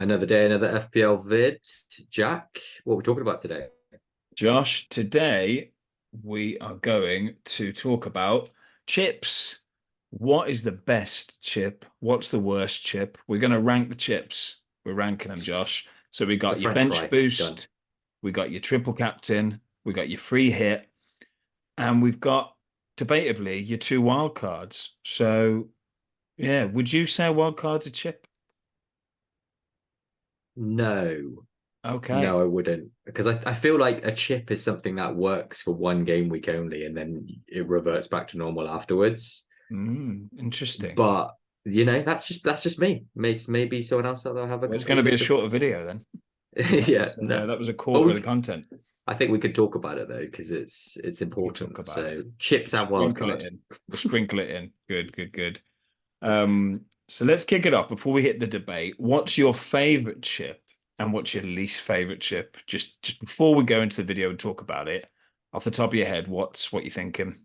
Another day, another FPL vid. Jack, what are we talking about today? Josh, today we are going to talk about chips. What is the best chip? What's the worst chip? We're going to rank the chips. We're ranking them, Josh. So we The got your French bench fry. Done. boost, we got your triple captain, we got your free hit, and we've got debatably your two wild cards. So yeah, would you say wild card's a chip? No, no, Okay. I wouldn't. Because I feel like a chip is something that works for one game week only and then it reverts back to normal afterwards. Interesting. But that's just me. Maybe someone else out there have a Well, it's going to completely be a different. shorter video then, because Yeah, no. that was a But quarter of the content. I think we could talk about it though, because it's We can talk important. about it. So chips We'll and wild sprinkle it card. in. We'll sprinkle it in. Good, good, good. So let's kick it off before we hit the debate. What's your favorite chip and what's your least favorite chip? Just before we go into the video and talk about it, off the top of your head, what you thinking?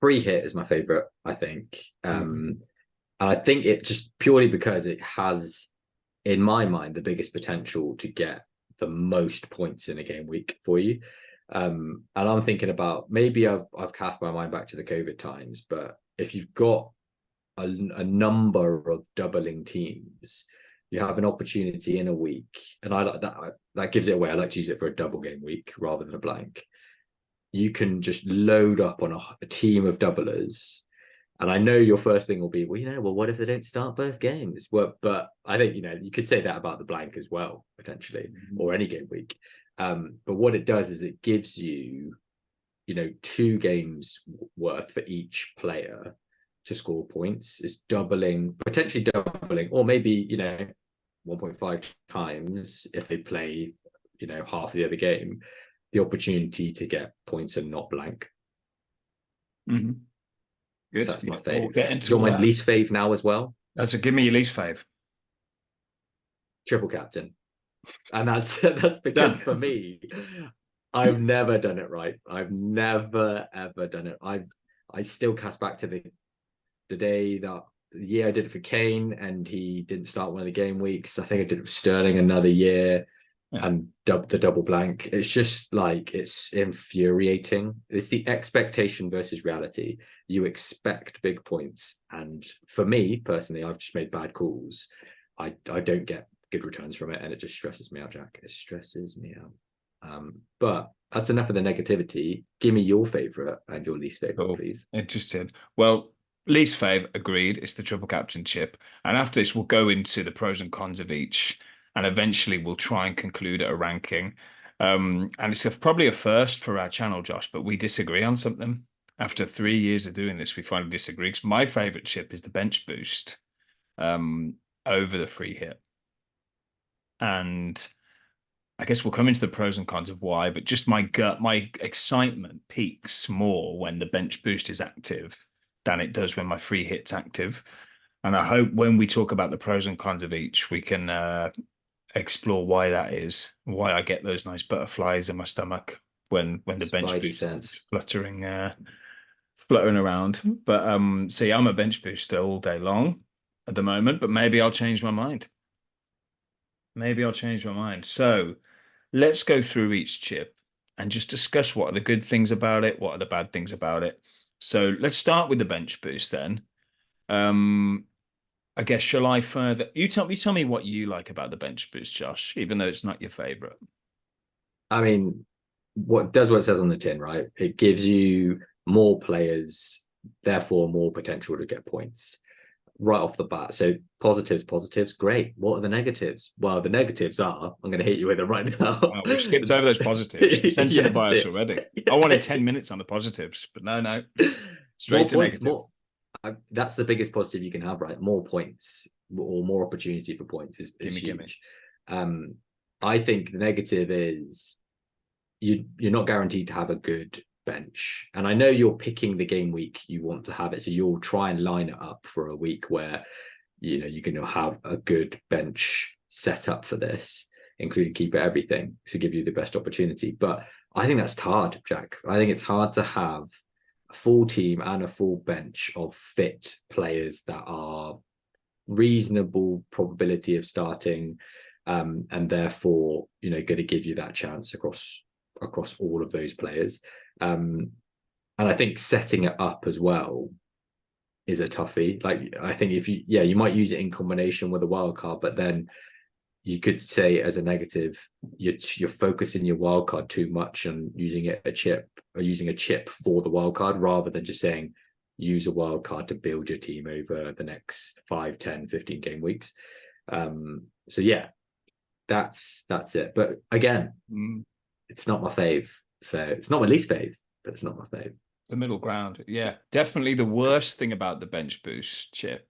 Free hit is my favorite, I think. Mhm. And I think it just purely because it has, in my mind, the biggest potential to get the most points in a game week for you. And I'm thinking about maybe I've cast my mind back to the COVID times, but if you've got a number of doubling teams, you have an opportunity in a week, and I like that gives it away. I like to use it for a double game week rather than a blank. You can just load up on a team of doublers, and I know your first thing will be, well, what if they don't start both games? Well, but I think you could say that about the blank as well, potentially, Mhm. or any game week. But what it does is it gives you, two games worth for each player to score points. It's potentially doubling, or maybe 1.5 times if they play, half of the other game, the opportunity to get points and not blank. Mhm. So Good. that's my Yeah, we'll fave. get Do into you all want my that. least fave now as well? That's a give me your least fave. Triple captain. And that's that's because for Done. me, I've never done it right. I've never ever done it. I still cast back to the day that the year I did it for Kane and he didn't start one of the game weeks. I think I did it with Sterling another year Yeah. and the double blank. It's just like it's infuriating. It's the expectation versus reality. You expect big points, and for me personally, I've just made bad calls. I don't get good returns from it, and it just stresses me out, Jack. It stresses me out. But that's enough of the negativity. Give me your favorite and your least favorite, Cool. please. Interested. Well, least fave, agreed. It's the triple captain chip. And after this, we'll go into the pros and cons of each. And eventually we'll try and conclude at a ranking. And it's probably a first for our channel, Josh, but we disagree on something. After 3 years of doing this, we finally disagree. 'Cause my favorite chip is the bench boost um, over the free hit. And I guess we'll come into the pros and cons of why, but just my gut, my excitement peaks more when the bench boost is active than it does when my free hit's active. And I hope when we talk about the pros and cons of each, we can explore why that is, why I get those nice butterflies in my stomach when the bench Spidey boost is sense. fluttering around. But see, I'm a bench booster all day long at the moment, but maybe I'll change my mind. Maybe I'll change my mind. So let's go through each chip and just discuss what are the good things about it, what are the bad things about it. So let's start with the bench boost then. Um, I guess shall I further you tell me what you like about the bench boost, Josh, even though it's not your favorite. I mean, what it says on the tin, right? It gives you more players, therefore more potential to get points right off the bat. So positives, great. What are the negatives? Well, the negatives are, I'm going to hit you with it right now. Well, we've skipped over those positives. I'm sensing a Yes, bias already. I wanted 10 minutes on the positives, but no, straight more to points, negative. more. That's the biggest positive you can have, right? More points or more opportunity for points is Gimme. huge. Um, I think the negative is you're not guaranteed to have a good bench. And I know you're picking the game week you want to have it, so you'll try and line it up for a week where you can have a good bench set up for this, including keeper everything to give you the best opportunity. But I think that's hard, Jack. I think it's hard to have a full team and a full bench of fit players that are reasonable probability of starting, and therefore, going to give you that chance across all of those players. And I think setting it up as well is a toughie. Like, I think if you might use it in combination with a wild card, but then you could say as a negative, you're focusing your wild card too much on using a chip for the wild card, rather than just saying use a wild card to build your team over the next 5, 10, 15 game weeks. So yeah, that's it. But again, it's not my fave. So it's not my least fave, but it's not my fave. The middle ground. Yeah, definitely the worst thing about the bench boost chip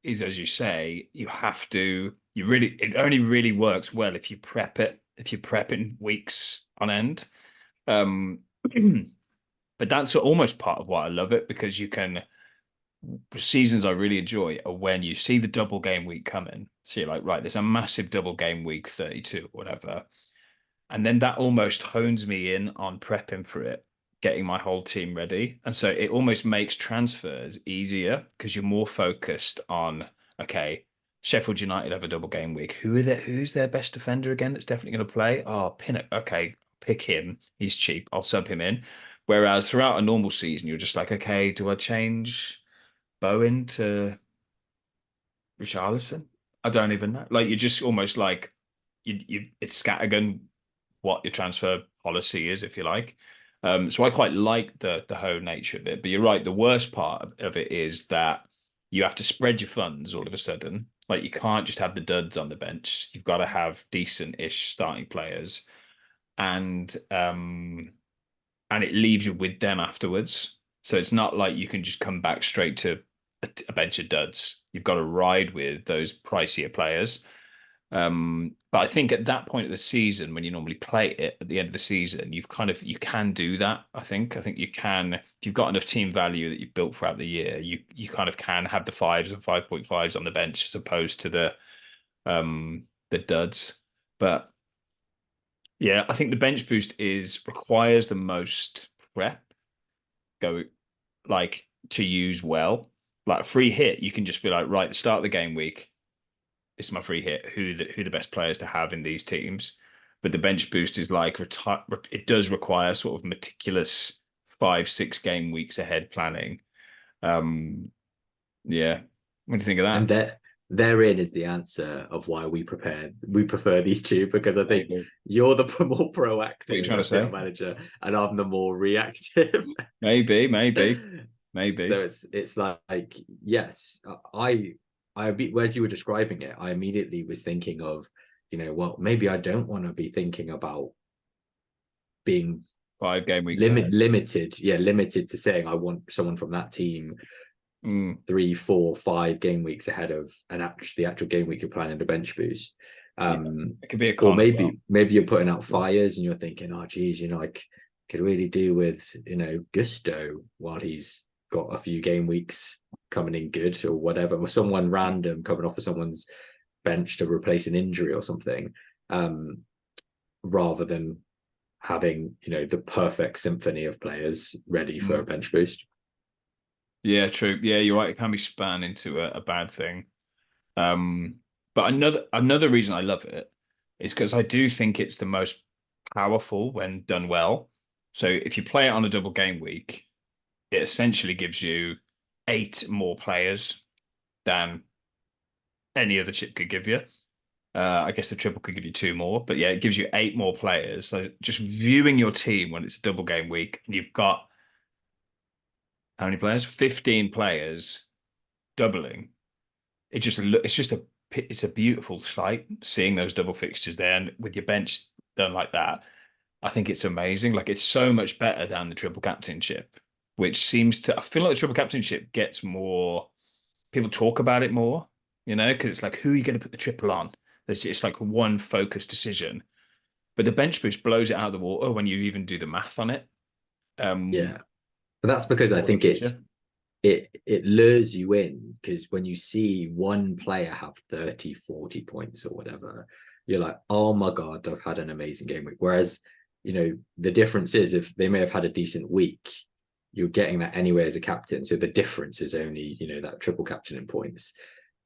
is, as you say, it only really works well if you prep in weeks on end. But that's almost part of why I love it, because seasons I really enjoy are when you see the double game week coming. So you're like, right, there's a massive double game week 32 or whatever. And then that almost hones me in on prepping for it, getting my whole team ready. And so it almost makes transfers easier because you're more focused on, okay, Sheffield United have a double game week. Who's their best defender again that's definitely going to play? Oh, Pinnock. Okay, pick him. He's cheap. I'll sub him in. Whereas throughout a normal season, you're just like, okay, do I change Bowen to Richarlison? I don't even know. Like, you're just almost like it's scattergun what your transfer policy is, if you like. So I quite like the whole nature of it. But you're right, the worst part of it is that you have to spread your funds all of a sudden. Like, you can't just have the duds on the bench. You've got to have decent-ish starting players. And it leaves you with them afterwards. So it's not like you can just come back straight to a bench of duds. You've got to ride with those pricier players. But I think at that point of the season, when you normally play it at the end of the season, you can do that. I think you can, if you've got enough team value that you've built throughout the year, you kind of can have the 5s and 5.5s on the bench as opposed to the duds. But yeah, I think the bench boost requires the most prep go like to use well. Like a free hit, you can just be like, right, the start of the game week, this is my free hit. Who the best players to have in these teams? But the bench boost is like it does require sort of meticulous 5, 6 game weeks ahead planning. Yeah. What do you think of And that? therein is the answer of why we prefer these two, because I think Maybe. you're the more What are you proactive trying to FPL say? manager and I'm the more reactive. Maybe. So it's like, yes, as you were describing it, I immediately was thinking of, well, maybe I don't want to be thinking about being 5 game weeks ahead. limited to saying I want someone from that team Mm. 3, 4, 5 game weeks ahead of the actual game week you're planning the bench boost. Yeah. It could be a Or con as well. maybe you're putting out fires and you're thinking, oh geez, I could really do with Gusto while he's got a few game weeks coming in good or whatever, or someone random coming off of someone's bench to replace an injury or something, rather than having the perfect symphony of players ready for a bench boost. Yeah, true. Yeah, you're right. It can be spun into a bad thing. Um, but another reason I love it is because I do think it's the most powerful when done well. So if you play it on a double game week, it essentially gives you 8 more players than any other chip could give you. I guess the triple could give you 2 more, but yeah, it gives you 8 more players. So just viewing your team when it's a double game week, and you've got how many players? 15 players doubling. It's a beautiful sight seeing those double fixtures there, and with your bench done like that, I think it's amazing. Like, it's so much better than the triple captainship, which I feel like the triple captainship gets more people talk about it more, because it's like, who are you going to put the triple on? It's like one focused decision, but the bench boost blows it out of the water when you even do the math on it. Yeah, but that's because I What it think gives you. it lures you in, because when you see one player have 30, 40 points or whatever, you're like, oh my god, I've had an amazing game week. Whereas the difference is, if they may have had a decent week, you're getting that anyway as a captain, so the difference is only that triple captain in points.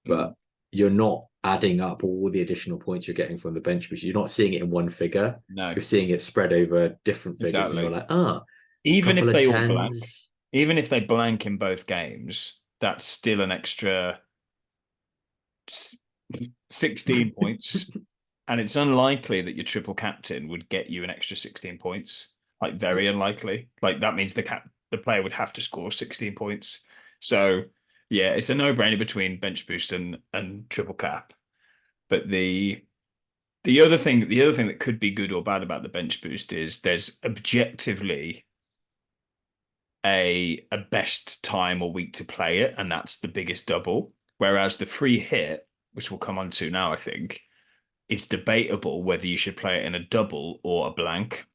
But you're not adding up all the additional points you're getting from the bench boost. You're not seeing it in one figure. No, You're seeing it spread over different figures, and you're exactly. like, ah, Even couple if of they all blank, tens. even if they blank in both games, that's still an extra 16 points. And it's unlikely that your triple captain would get you an extra 16 points. Like very Yeah, unlikely. Like that means the player would have to score 16 points. So yeah, it's a no-brainer between bench boost and triple cap. But the other thing that could be good or bad about the bench boost is there's objectively a best time or week to play it, and that's the biggest double. Whereas the free hit, which we'll come on to now, I think, it's debatable whether you should play it in a double or a blank.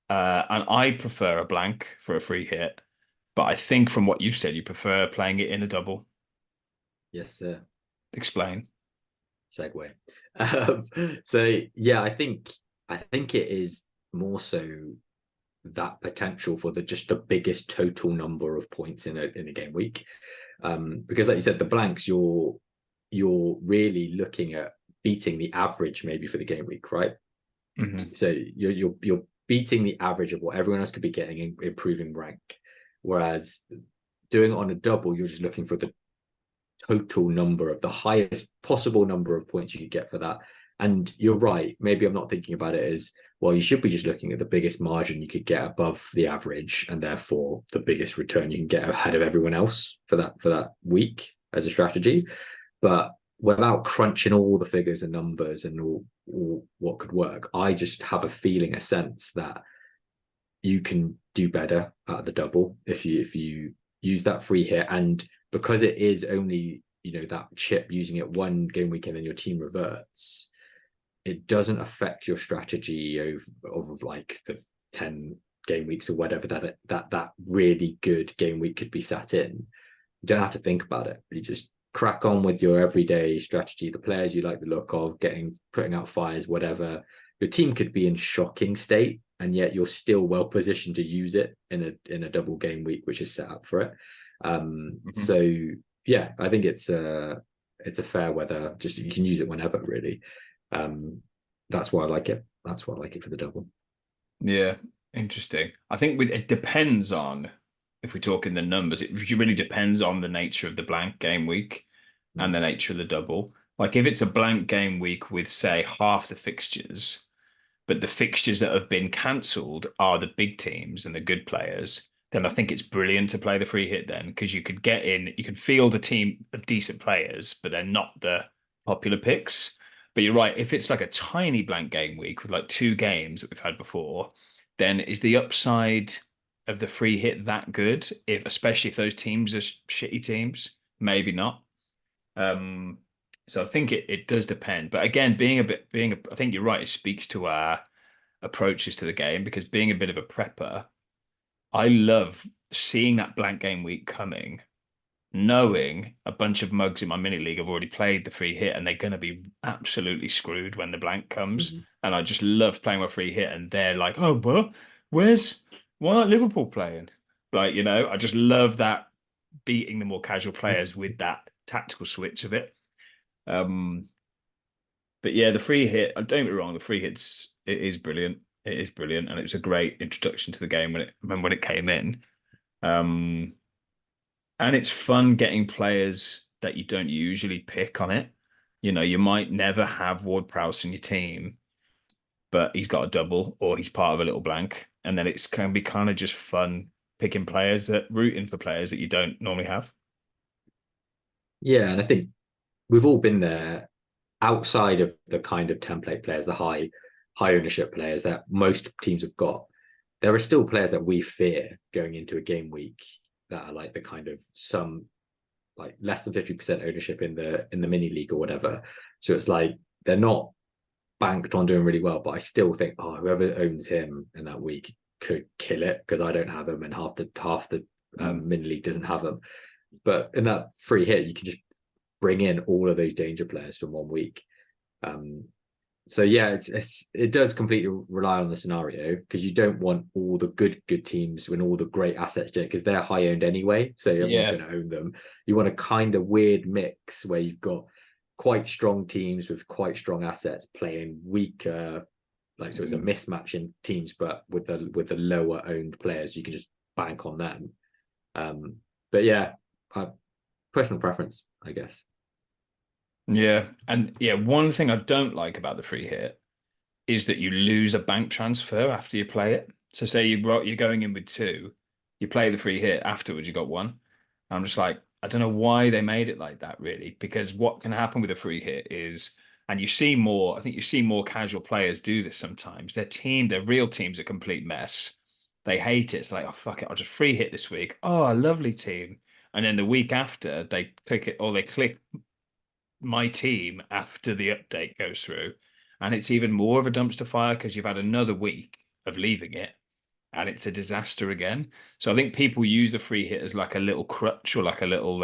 And I prefer a blank for a free hit, but I think from what you've said, you prefer playing it in a double. yes, sir. Explain. Segue. Um, so yeah, I think it is more so that potential for the biggest total number of points in a game week. Because like you said, the blanks you're really looking at beating the average maybe for the game week, right? Hmm. So you're beating the average of what everyone else could be getting and improving rank. Whereas doing it on a double, you're just looking for the total number of the highest possible number of points you could get for that. And you're right. Maybe I'm not thinking about it as well. You should be just looking at the biggest margin you could get above the average, and therefore the biggest return you can get ahead of everyone else for that week as a strategy. But without crunching all the figures and numbers and all what could work, I just have a feeling, a sense that you can do better at the double if you use that free hit. And because it is only that chip using it one game week and then your team reverts, it doesn't affect your strategy of like the 10 game weeks or whatever that really good game week could be sat in. You don't have to think about it. You just crack on with your everyday strategy, the players you like the look of, putting out fires, whatever. Your team could be in shocking state, and yet you're still well positioned to use it in a double game week, which is set up for it. Hmm. So yeah, I think it's a fair weather. Just you can use it whenever, really. Um, that's why I like it. That's why I like it for the double. Yeah, interesting. I think it depends on if we're talking the numbers, it really depends on the nature of the blank game week and the Mm. nature of the double. Like if it's a blank game week with, say, half the fixtures, but the fixtures that have been cancelled are the big teams and the good players, then I think it's brilliant to play the free hit then because you could get in, you could field a team of decent players, but they're not the popular picks. But you're right, if it's like a tiny blank game week with like two games that we've had before, then is the upside of the free hit that good? If especially if those teams are shitty teams, maybe not. Um, so I think it does depend. But again, I think you're right. It speaks to our approaches to the game because being a bit of a prepper, I love seeing that blank game week coming, knowing a bunch of mugs in my mini league have already played the free hit and they're going to be absolutely screwed when the blank comes. Mhm. And I just love playing my free hit, and they're like, "Oh, well, where's why aren't Liverpool playing?" Like, I just love that beating the more casual players with that tactical switch of it. Um, but yeah, the free hit, don't get me wrong, the free hits, it is brilliant. It is brilliant. And it was a great introduction to the game when it came in. Um, and it's fun getting players that you don't usually pick on it. You might never have Ward Prowse in your team, but he's got a double or he's part of a little blank. And then it's can be kind of just fun picking players rooting for players that you don't normally have. Yeah, and I think we've all been there outside of the kind of template players, the high ownership players that most teams have got. There are still players that we fear going into a game week that are like the kind of some like less than 50% ownership in the mini league or whatever. So it's like they're not banked on doing really well, but I still think, oh, whoever owns him in that week could kill it because I don't have him and half the Mm. mini league doesn't have him. But in that free hit, you can just bring in all of those danger players from one week. Um, So yeah, it does completely rely on the scenario because you don't want all the good teams when all the great assets do it because they're high owned anyway, so everyone's Yeah. going to own them. You want a kind of weird mix where you've got quite strong teams with quite strong assets playing weaker, like so it's a mismatch in teams, but with the lower owned players, you can just bank on them. But yeah, personal preference, I guess. Yeah. And yeah, one thing I don't like about the free hit is that you lose a bank transfer after you play it. So say you're going in with two, you play the free hit, afterwards you got one. I'm just like, I don't know why they made it like that, really, because what can happen with a free hit is, and you see more, I think you see more casual players do this sometimes. Their real team's a complete mess. They hate it. It's like, oh fuck it, I'll just free hit this week. Oh, a lovely team. And then the week after they click it or they click my team after the update goes through. And it's even more of a dumpster fire because you've had another week of leaving it and it's a disaster again. So I think people use the free hit as like a little crutch or like a little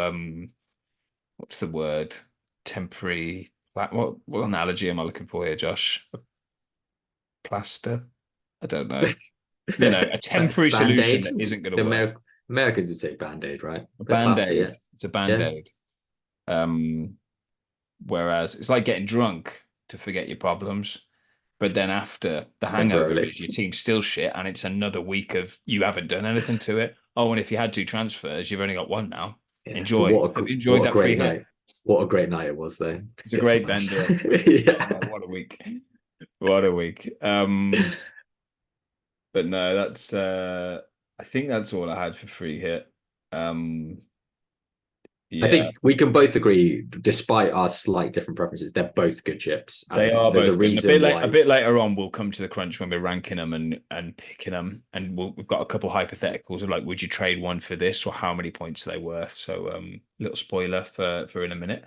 what's the word? Temporary, what analogy am I looking for here, Josh? A plaster? I don't know. You know, a temporary solution Band-aid. that isn't going to The work. Americans would say band-aid, right? A Bit plaster, band-aid. yeah. It's a Yeah. band-aid. Um, Whereas it's like getting drunk to forget your problems. But then after the hangover Literally. is your team's still shit and it's another week of you haven't done anything to it. Oh, and if you had two transfers, you've only got one now. Yeah. But Enjoy. Have you enjoyed what a that free great hit? night. What a great night it was though to It's a get great smashed. bender up. Yeah. What a week. What a week. But no, that's I think that's all I had for free hit. Um I yeah, think we can both agree, despite our slight different preferences, they're both good chips. they And are there's a both good. And reason a why. bit later on, we'll come to the crunch when we're ranking them and picking them, and we've got a couple hypotheticals of like, would you trade one for this, or how many points are they worth? So, little spoiler for in a minute.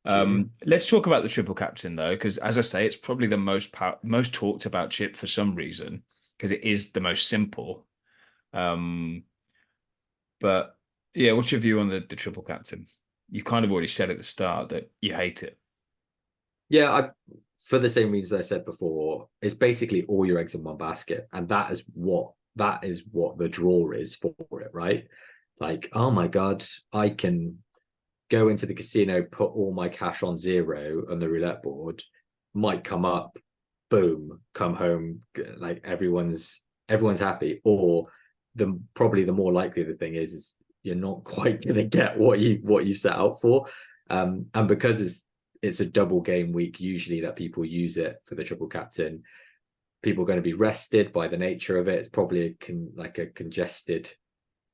True. Let's talk about the triple captain though, because as I say, it's probably the most talked about chip for some reason because it is the most simple. Um, but yeah, what's your view on the triple captain? You kind of already said at the start that you hate it. Yeah, for the same reasons I said before, it's basically all your eggs in one basket, and that is what the draw is for it, right? Like, oh my god, I can go into the casino, put all my cash on zero on the roulette board, might come up, boom, come home, like everyone's happy. Or probably the more likely the thing is you're not quite gonna get what you set out for. And because it's a double game week usually that people use it for the triple captain, people are going to be rested by the nature of it. It's probably like a congested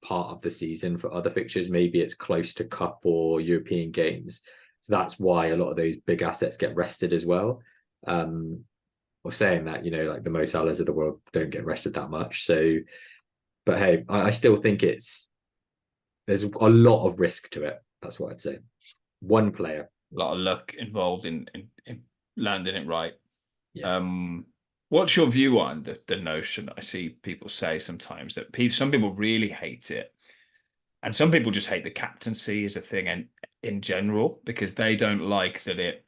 part of the season for other fixtures. Maybe it's close to cup or European games. So that's why a lot of those big assets get rested as well. Or saying that, like the Mo Salahs of the world don't get rested that much. So, but hey, I still think there's a lot of risk to it. That's what I'd say. One player. A lot of luck involved in landing it right. Yeah. Um, what's your view on the notion that I see people say sometimes that some people really hate it, and some people just hate the captaincy as a thing and in general because they don't like that it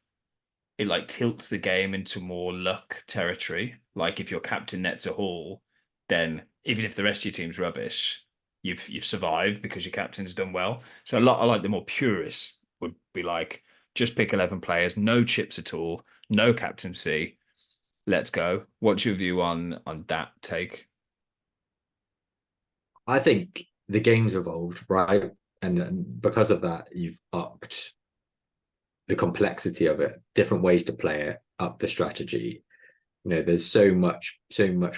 like tilts the game into more luck territory. Like if your captain nets a haul, then even if the rest of your team's rubbish, you've survived because your captain's done well. So a lot of like the more purists would be like, just pick 11 players, no chips at all, no captaincy. Let's go. What's your view on that take? I think the game's evolved, right? And because of that, you've upped the complexity of it, different ways to play it, up the strategy. There's so much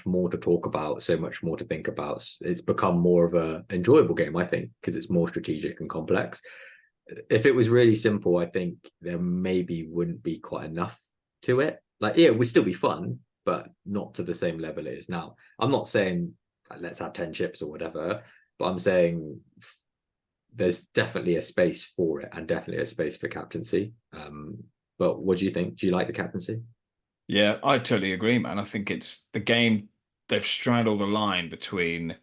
more to talk about, so much more to think about. It's become more of a enjoyable game, I think, because it's more strategic and complex. If it was really simple, I think there maybe wouldn't be quite enough to it. Like, yeah, it would still be fun, but not to the same level it is now. I'm not saying let's have 10 chips or whatever, but I'm saying there's definitely a space for it and definitely a space for captaincy. But what do you think? Do you like the captaincy? Yeah, I totally agree, man. I think it's the game, they've straddled the line between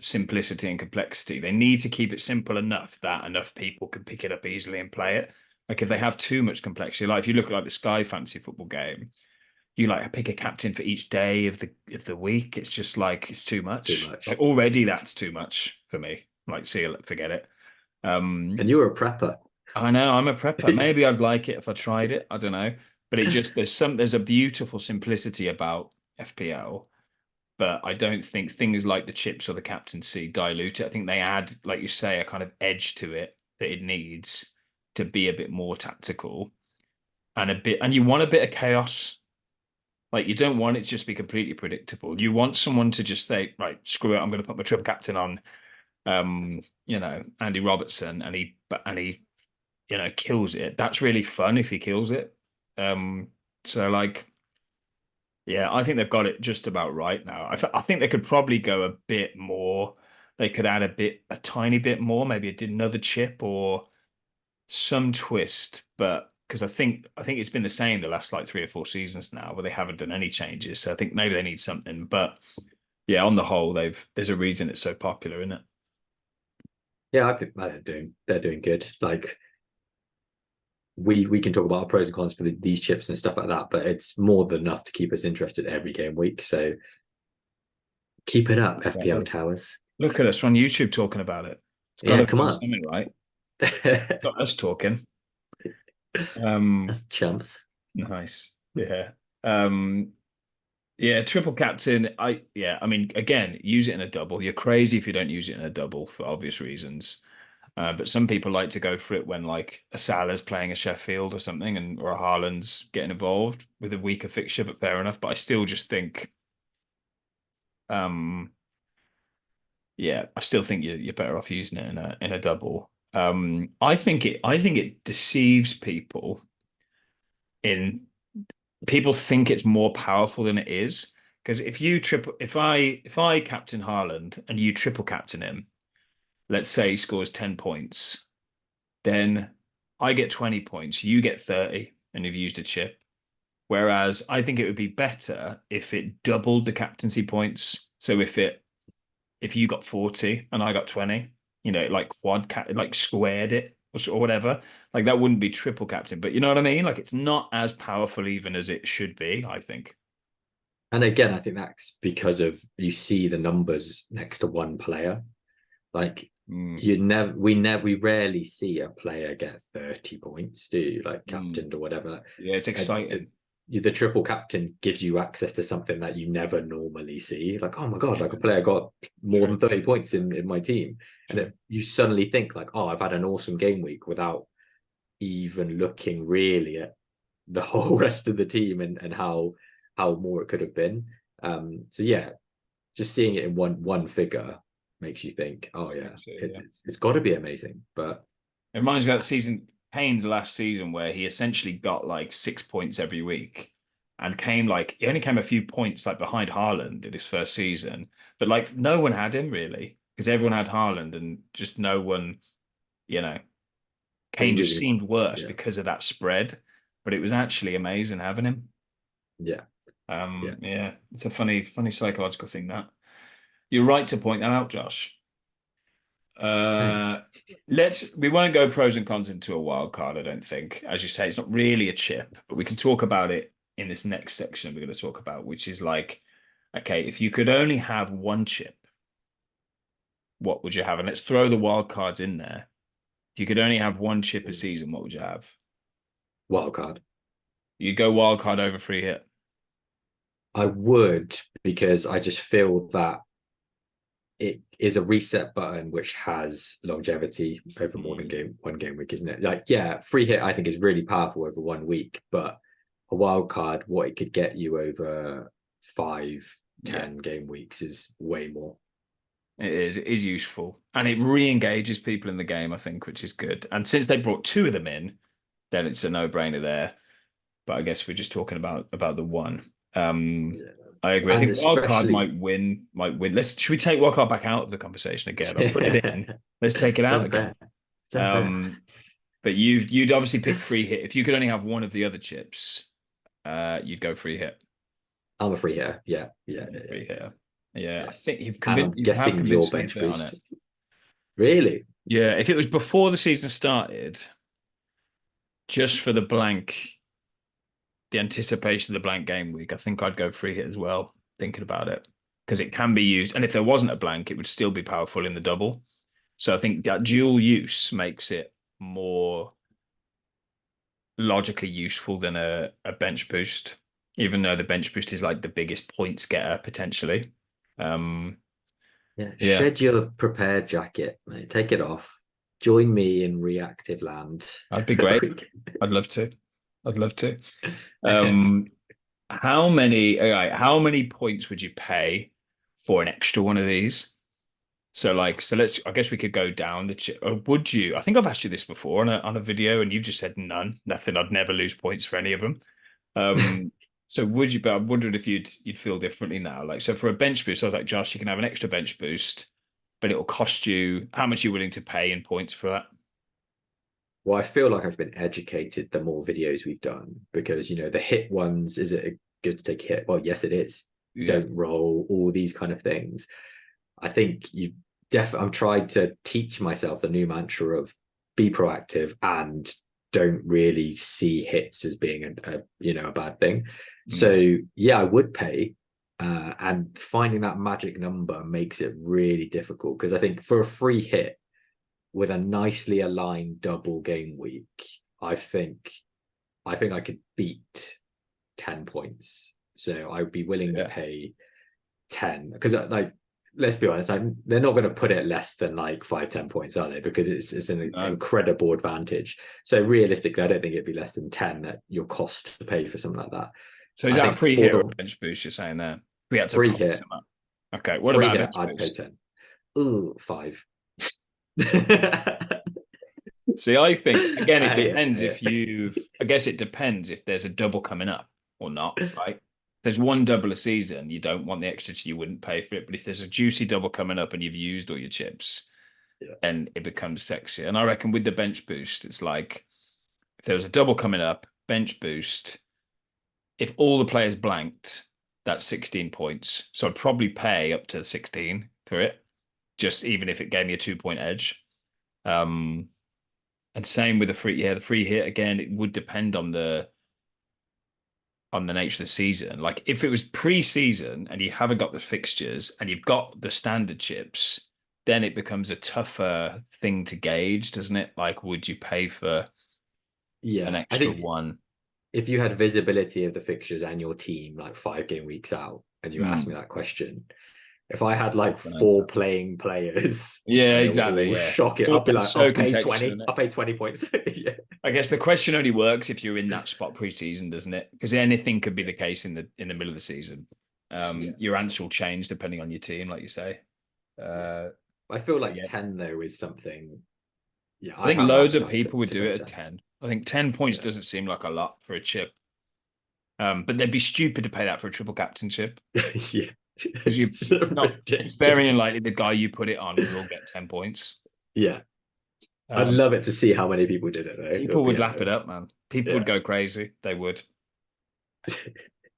simplicity and complexity. They need to keep it simple enough that enough people can pick it up easily and play it. Like if they have too much complexity, like if you look at like the Sky fantasy football game, you like pick a captain for each day of the week. It's just like it's too Too much. Like much. already that's too much for me. Like see it, forget it. And Um you're a prepper. I know I'm a prepper. Maybe I'd like it if I tried it. I don't know. But it just there's a beautiful simplicity about FPL, but I don't think things like the chips or the captaincy dilute it. I think they add, like you say, a kind of edge to it that it needs to be a bit more tactical and you want a bit of chaos. Like you don't want it to just be completely predictable. You want someone to just say, right, screw it, I'm going to put my triple captain on, Andy Robertson, and he kills it. That's really fun if he kills it. Um, so like, yeah, I think they've got it just about right now. I think they could probably go a bit more. They could add a tiny bit more, maybe did another chip or some twist, but because I think it's been the same the last like 3 or 4 seasons now, where they haven't done any changes. So I think maybe they need something. But yeah, on the whole, there's a reason it's so popular, isn't it? Yeah, I think they're doing good. Like we can talk about our pros and cons for these chips and stuff like that, but it's more than enough to keep us interested every game week. So keep it up, FPL Exactly. Towers. Look at us on YouTube talking about it. It's got Yeah, to come be on. something, right? That's Got us talking. Um, chumps. nice. Yeah. Um, yeah, triple captain. I mean, again, use it in a double. You're crazy if you don't use it in a double for obvious reasons. But some people like to go for it when like a Salah's playing a Sheffield or something, and or a Haaland's getting involved with a weaker fixture. But fair enough. But I still just think, um, yeah, I still think you're better off using it in a double. I think it deceives people in people think it's more powerful than it is. Because if I captain Haaland and you triple captain him, let's say he scores 10 points, then I get 20 points, you get 30, and you've used a chip. Whereas I think it would be better if it doubled the captaincy points. So if you got 40 and I got 20, like like squared it or whatever. Like that wouldn't be triple captain, but you know what I mean? Like it's not as powerful even as it should be, I think. And again, I think that's because of you see the numbers next to one player. Like Mm, we rarely see a player get 30 points, do you? Like mm. captained or whatever. Yeah, it's And exciting. the triple captain gives you access to something that you never normally see. Like, oh my god, Yeah, like a player got more than true, 30 points in my team. And true. you suddenly think like, oh, I've had an awesome game week without even looking really at the whole rest of the team and how more it could have been. So yeah, just seeing it in one figure makes you think, oh yeah, So, it, yeah. it's got to be amazing. But It reminds me of that season, Kane's last season, where he essentially got like 6 points every week and he only came a few points like behind Haaland in his first season. But like no one had him really because everyone had Haaland and just no one, you know, he Kane was just in, seemed worse yeah, because of that spread. But it was actually amazing having him. yeah, yeah. Yeah, it's a funny psychological thing that. You're right to point that out, Josh. Thanks. Uh, we won't go pros and cons into a wild card, I don't think. As you say, it's not really a chip, but we can talk about it in this next section we're going to talk about, which is like, okay, if you could only have one chip, what would you have? And let's throw the wild cards in there. If you could only have one chip a season, what would you have? Wild card. You'd go wild card over free hit. I would because I just feel that it is a reset button which has longevity over more than Mm, one game week, isn't it? Like, yeah, free hit I think is really powerful over 1 week, but a wild card, what it could get you over five, yeah, 10 game weeks is way more. it is. It is useful. And it re-engages people in the game, I think, which is good. And since they brought two of them in, then it's a no-brainer there. But I guess we're just talking about the one. Um, Yeah. I agree. I And think wildcard especially might win. Might win. Should we take wildcard back out of the conversation again? I'll put it in. it's Let's take it out unfair. again. It's unfair. Um, but you'd obviously pick free hit. If you could only have one of the other chips, you'd go free hit. I'm a free hitter. Yeah, yeah, Yeah, yeah, yeah, free hitter. Yeah, I yeah. think And I'm you have guessing your convinced me a bench bit on boost. it. Really? Yeah, if it was before the season started, just for the blank the anticipation of the blank game week, I think I'd go free hit as well, thinking about it. Because it can be used. And if there wasn't a blank, it would still be powerful in the double. So I think that dual use makes it more logically useful than a bench boost, even though the bench boost is like the biggest points getter potentially. Um, Yeah, yeah, shed your prepared jacket, mate. Take it off. Join me in reactive land. that'd be great. I'd love to. I'd love to. Um, all right, how many points would you pay for an extra one of these? So like, I guess we could go down or would you? I think I've asked you this before on a video and you've just said none, nothing. I'd never lose points for any of them. Um, so would you, but I wondered if you'd feel differently now. Like, so for a bench boost, I was like, Josh, you can have an extra bench boost, but it'll cost you how much you're willing to pay in points for that. Well, I feel like I've been educated the more videos we've done because, the hit ones, is it good to take a hit? Well, yes, it is. Yeah. Don't roll, all these kind of things. I think I'm trying to teach myself the new mantra of be proactive and don't really see hits as being a bad thing. Mm. So yeah, I would pay. And finding that magic number makes it really difficult because I think for a free hit with a nicely aligned double game week, I think I could beat 10 points. So I would be willing to Yeah. pay 10 because let's be honest, they're not going to put it less than like 5-10 points, are they? Because it's an No. incredible advantage. So realistically, I don't think it'd be less than 10 at your cost to pay for something like that. So is I that a think free for hit or a the bench boost you're saying there? We had to free price hit, them up. Okay. What about a bench I'd pay boost? 10. Ooh, 5. See, I think again, it Yeah, depends yeah. I guess it depends if there's a double coming up or not, right? There's one double a season, you don't want the extra, so you wouldn't pay for it. But if there's a juicy double coming up and you've used all your chips, Yeah. then it becomes sexy. And I reckon with the bench boost, it's like if there was a double coming up, bench boost, if all the players blanked, that's 16 points. So I'd probably pay up to 16 for it, just even if it gave me a 2 point edge. Um, and same with the free hit again, it would depend on the nature of the season. Like if it was pre-season and you haven't got the fixtures and you've got the standard chips, then it becomes a tougher thing to gauge, doesn't it? Like, would you pay for an Yeah, I extra think one? if you had visibility of the fixtures and your team like 5 game weeks out, and you asked me Mm, that question, if I had like an four answer. playing players Yeah, and they were exactly. all Yeah. shocking, Well, I'll be that's like, so contextual, isn't I'll it? pay 20 points. Yeah. I guess the question only works if you're in that spot pre-season, doesn't it? Because anything could be the case in the middle of the season. Yeah. Your answer will change depending on your team, like you say. Yeah. Uh, I feel but like yeah, 10 though is something, yeah, I I'd think have loads of appetite people would to do pay it at 10. 10. I think 10 points Yeah. doesn't seem like a lot for a chip. But they'd be stupid to pay that for a triple captainship Yeah. because It's it's very ridiculous. unlikely the guy you put it on will get 10 points. Yeah. I'd Um, love it to see how many people did it though. It people would be would lap it hilarious. up, man. People would Yeah. go crazy. They would.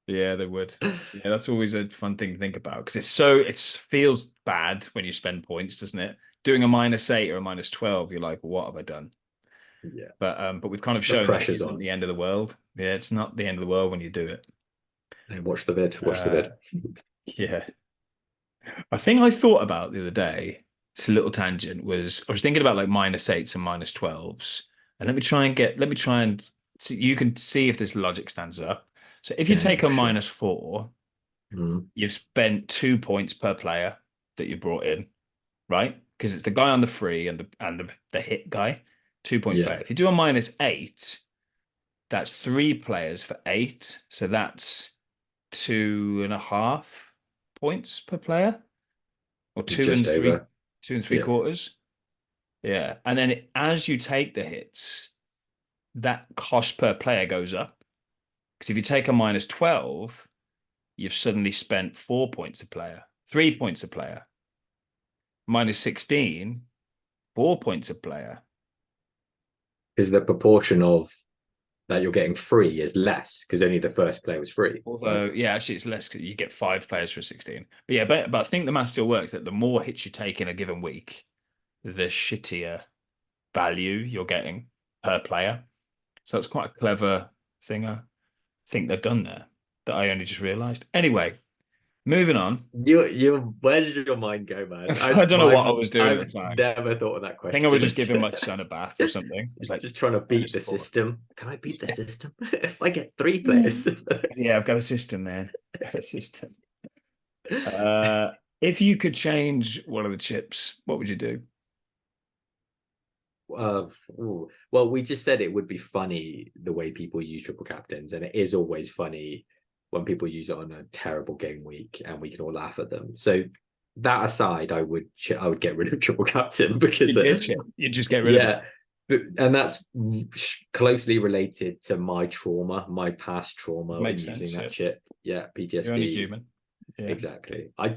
Yeah, they would. Yeah, that's always a fun thing to think about because it feels bad when you spend points, doesn't it? Doing a -8 or a -12, you're like, what have I done? Yeah. But we've kind of The shown that it pressure's isn't on. the end of the world. Yeah, it's not the end of the world when you do it. Hey, watch the vid. Watch the Uh, vid. yeah. I think I thought about the other day, it's a little tangent, was I was thinking about like -8s and -12s. And let me try and see, you can see if this logic stands up. So if you Yeah, take a sure. -4, Mm, you've spent 2 points per player that you brought in, right? Because it's the guy on the free and the hit guy, 2 points per yeah. player. If you do a -8, that's 3 players for 8. So that's 2.5 points per player, or Just over. two and three Yeah. quarters. Yeah. And then as you take the hits, that cost per player goes up. Because if you take a -12, you've suddenly spent 4 points a player, 3 points a player. -16, 4 points a player. Because the proportion of that you're getting free is less because only the first player was free, right? Although, yeah, actually, it's less because you get 5 players for 16. But yeah, but I think the math still works that the more hits you take in a given week, the shittier value you're getting per player. So that's quite a clever thing. think they're done there that I only just realized. Anyway, moving on. Where did your mind go, man? I don't know what I was doing at I've the time. never thought of that I think I was question. just giving my son a bath or something. I was like, Just trying to beat bonus the four. system. Can I beat the system if I get three Yeah. players? Yeah, I've got a system, man. I've got a system. Uh, if you could change one of the chips, what would you do? Well, we just said it would be funny the way people use triple captains, and it is always funny when people use it on a terrible game week, and we can all laugh at them. So that aside, I would get rid of triple captain because You did chip. You just get rid of it. yeah, and that's closely related to my trauma, my past trauma in Makes using sense. that Yeah. chip. Yeah, You're only PTSD. human. Yeah. Exactly. I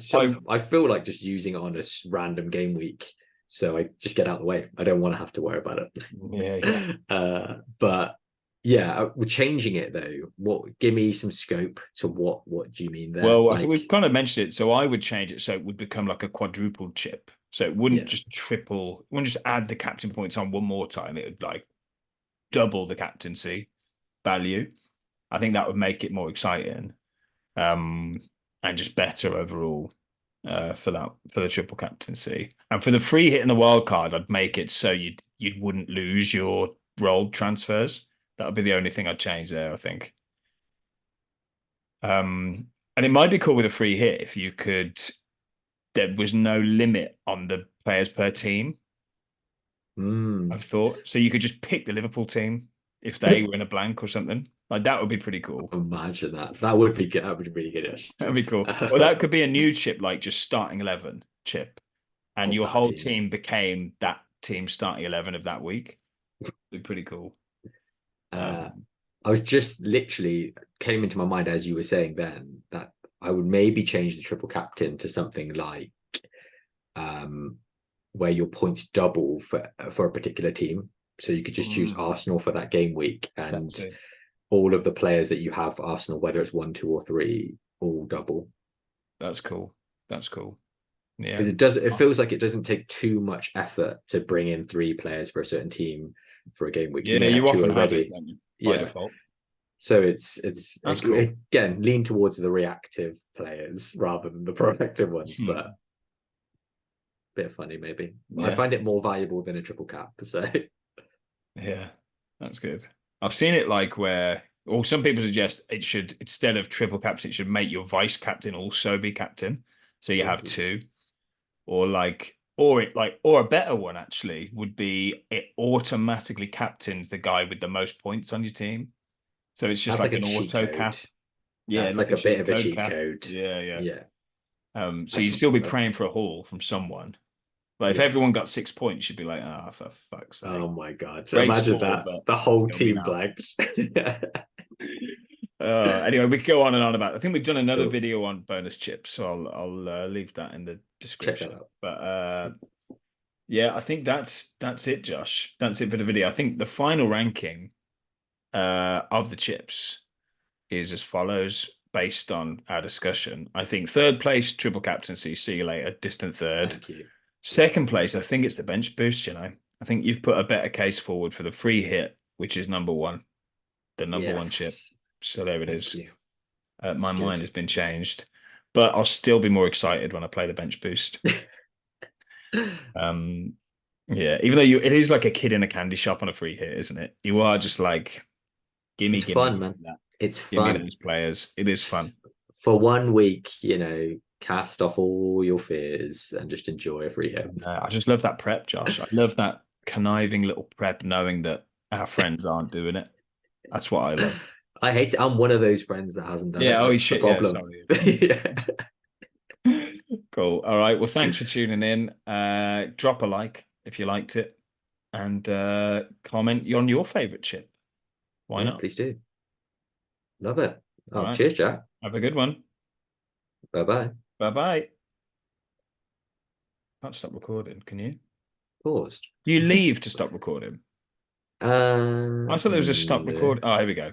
I feel like just using it on a random game week, so I just get out of the way. I don't want to have to worry about yeah, yeah. it. But yeah, we're changing it though. What? Give me some scope to what do you mean there? Well, I think Like, we've kind of mentioned it. So I would change it so it would become like a quadruple chip. So it wouldn't yeah, just triple, it wouldn't just add the captain points on one more time. It would like double the captaincy value. I think that would make it more exciting, um, and just better overall for the triple captaincy. And for the free hit and the wild card, I'd make it so you wouldn't lose your rolled transfers. That would be the only thing I'd change there, I think. And it might be cool with a free hit if you could. There was no limit on the players per team. mm. I've thought so you could just pick the Liverpool team if they were in a blank or something. Like that would be pretty cool. Imagine that. That would be good. That would be really good. That'd Actually. be cool. Well, that could be a new chip, like just starting 11 chip, and Of your that whole team. team became that team starting 11 of that week. It'd be pretty cool. Uh, Um, I was just literally came into my mind as you were saying then that I would maybe change the triple captain to something like um, where your points double for a particular team. So you could just choose Arsenal for that game week, and that's it. all of the players that you have for Arsenal, whether it's one, two, or three, all double. That's cool. That's cool. Yeah. Because it feels Awesome. like it doesn't take too much effort to bring in three players for a certain team for a game week. You Yeah, may have you two often have it, already. don't you, by Yeah. default. So That's cool. again lean towards the reactive players rather than the proactive ones, but Hmm. a bit funny maybe. I Yeah. find it more valuable than a triple cap. So Yeah, that's good. I've seen it like where, or some people suggest it should, instead of triple captain, it should make your vice captain also be captain. So you have two, or like, or it like, or a better one actually would be it automatically captains the guy with the most points on your team. So it's just that's like like a an cheat auto code. cap. Yeah, That's like like a a bit cheat of a code cheat cap. code. Yeah, yeah. Yeah. So I you'd think still be praying for a haul from someone. Like if yeah. everyone got 6 points, you'd be like, ah, oh, for fuck's sake. Oh my god. So Great imagine score, that but the whole it'll be team now. blanks. Anyway, we could go on and on about. I think we've done another Cool. video on bonus chips, so I'll leave that in the Check that description. out. But yeah, I think that's it, Josh. That's it for the video. I think the final ranking of the chips is as follows, based on our discussion. I think third place, triple captaincy. See you later, distant third. Thank you. Second place, I think it's the bench boost. I think you've put a better case forward for the free hit, which is number one, the number one chip. Yes. So there it Thank is. you. My mind Good. has been changed, but I'll still be more excited when I play the bench boost. Um, yeah, even though it is like a kid in a candy shop on a free hit, isn't it? You are just like, gimme, It's gimme, fun, gimme man. that. It's Give me fun. those players. It is fun. For one week, cast off all your fears and just enjoy a free hit. And, I just love that prep, Josh. I love that conniving little prep, knowing that our friends aren't doing it. That's what I love. I hate it. I'm one of those friends that hasn't done it. Yeah. Oh That's the shit. Yeah. problem. Sorry. Yeah. Cool. All right. Well, thanks for tuning in. Drop a like if you liked it, and comment on your favorite chip. Why Yeah, not? please do. Love it. All Oh, right. cheers, Jack. Have a good one. Bye bye. Bye bye. Can't stop recording, can you? Paused. You leave to stop recording. I thought there was a stop No. record. Oh, here we go.